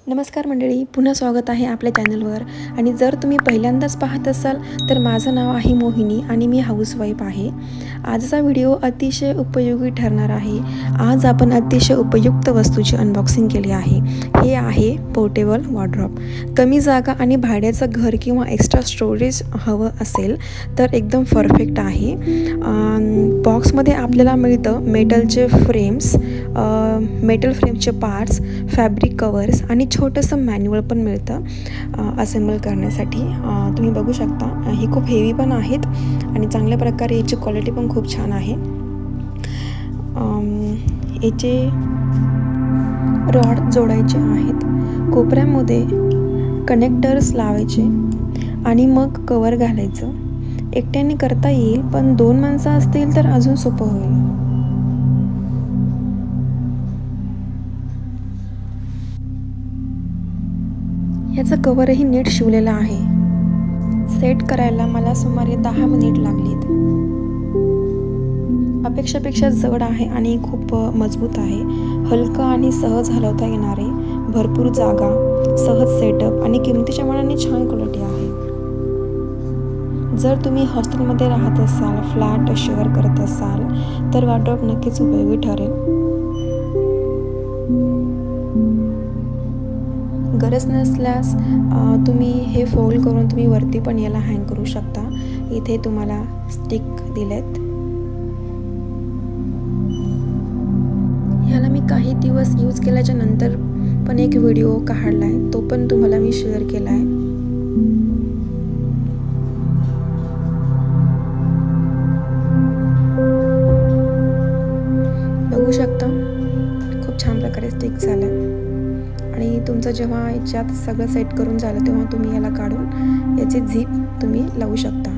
नमस्कार मंडळी, पुन्हा स्वागत आहे आपल्या चॅनलवर. आणि जर तुम्ही पहिल्यांदाच पाहत असाल तर माझं नाव आहे मोहिनी आणि मी हाऊसवाईफ आहे. आजचा व्हिडिओ अतिशय उपयोगी ठरणार आहे. आज आपण अतिशय उपयुक्त वस्तूची अनबॉक्सिंग केली आहे. हे आहे पोर्टेबल वॉर्डरोब. कमी जागा आणि भाड्याचं घर किंवा एक्स्ट्रा स्टोरेज हवं असेल तर एकदम परफेक्ट आहे. बॉक्समध्ये आपल्याला मिळतं मेटल फ्रेमचे पार्ट्स, फॅब्रिक कवर्स आणि छोटंसं मॅन्युअल पण मिळतं असेंबल करण्यासाठी. तुम्ही बघू शकता हे खूप हेवी पण आहेत आणि चांगल्या प्रकारे याची क्वालिटी पण खूप छान आहे. याचे रॉड जोडायचे आहेत, कोपऱ्यामध्ये कनेक्टर्स लावायचे आणि मग कवर घालायचं. एकट्याने करता येईल, पण 2 माणसं असतील तर अजून सोपं होईल. याचं कवरही नीट शिवलेलं आहे. सेट करायला मला सुमारे 10 मिनिट लागलीत. अपेक्षापेक्षा जड आहे आणि खूप मजबूत आहे. हलकं आणि सहज हलवता येणारे, भरपूर जागा, सहज सेटअप आणि किमतीच्या मानाने छान क्वालिटी आहे. जर तुम्ही हॉस्टेलमध्ये राहत असाल, फ्लॅट शेअर करत असाल तर वॉर्डरोब नक्कीच उपयोगी ठरेल. गरज नसल्यास तुम्ही हे फोल्ड करून तुम्ही वरती पण याला हँग करू शकता. इथे तुम्हाला स्टिक दिलेत. ह्याला मी काही दिवस यूज केल्याच्या नंतर पण एक व्हिडिओ काढलाय, तो पण तुम्हाला मी शेअर केलाय. बघू शकता खूप छान प्रकारे स्टिक झालंय. आणि तुमचं जेव्हा याच्यात सगळं सेट करून झालं तेव्हा तुम्ही याला काढून याची झीप तुम्ही लावू शकता.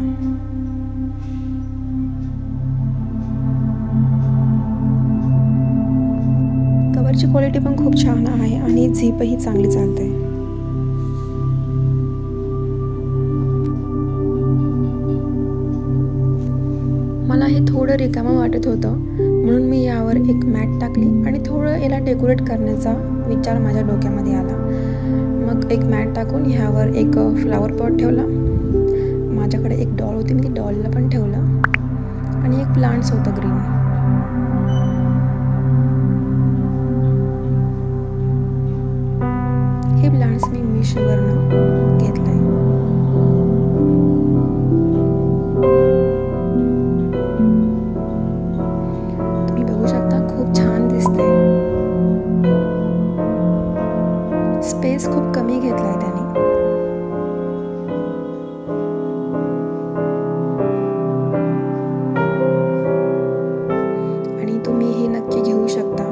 कवरची क्वालिटी पण खूप छान आहे आणि झीपही चांगली चालते. मला हे थोडं रिकामं वाटत होतं, म्हणून मी यावर एक मॅट टाकली आणि थोडं याला डेकोरेट करण्याचा विचार माझ्या डोक्यामध्ये आला. मग एक मॅट टाकून ह्यावर एक फ्लावर पॉट ठेवला. माझ्याकडे एक डॉल होती, मी ती डॉलला पण ठेवलं आणि एक प्लांट्स होतं ग्रीन. हे प्लांट्स मी मिशोवरनं घेतलंय. तुम्ही बघू शकता खूप छान दिसतंय. स्पेस खूप कमी घेतलाय त्याने. आणि तुम्ही हे नक्की घेऊ शकता.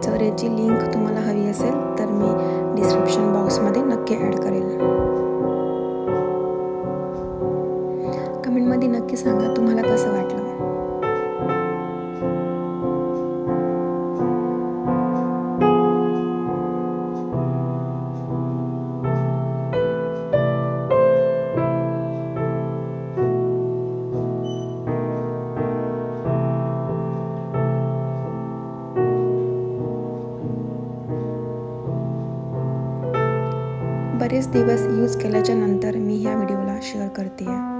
जर याची लिंक तुम्हाला हवी असेल तर मी डिस्क्रिप्शन बॉक्समध्ये नक्की ॲड करेल. कमेंटमध्ये नक्की सांगा तुम्हाला कसं वाटलं. बरेच दिवस यूज केल्याच्या नंतर मी ह्या व्हिडिओला शेअर करते आहे.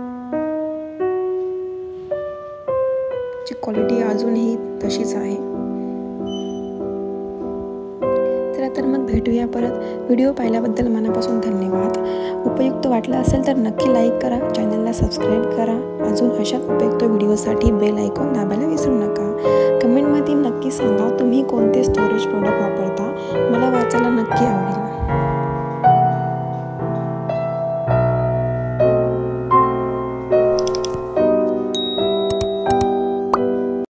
ची क्वालिटी अजूनही तशीच आहे. चला तर मग भेटूया परत. व्हिडिओ पाहिल्याबद्दल मनापासून धन्यवाद. उपयुक्त वाटलं असेल तर नक्की लाईक करा, चॅनलला सबस्क्राईब करा. अजून अशा उपयुक्त व्हिडिओसाठी बेल आयकॉन दाबायला विसरू नका. कमेंटमध्ये नक्की सांगा तुम्ही कोणते स्टोरेज प्रोडक्ट वापरता. मला वाचायला नक्की आवडेल.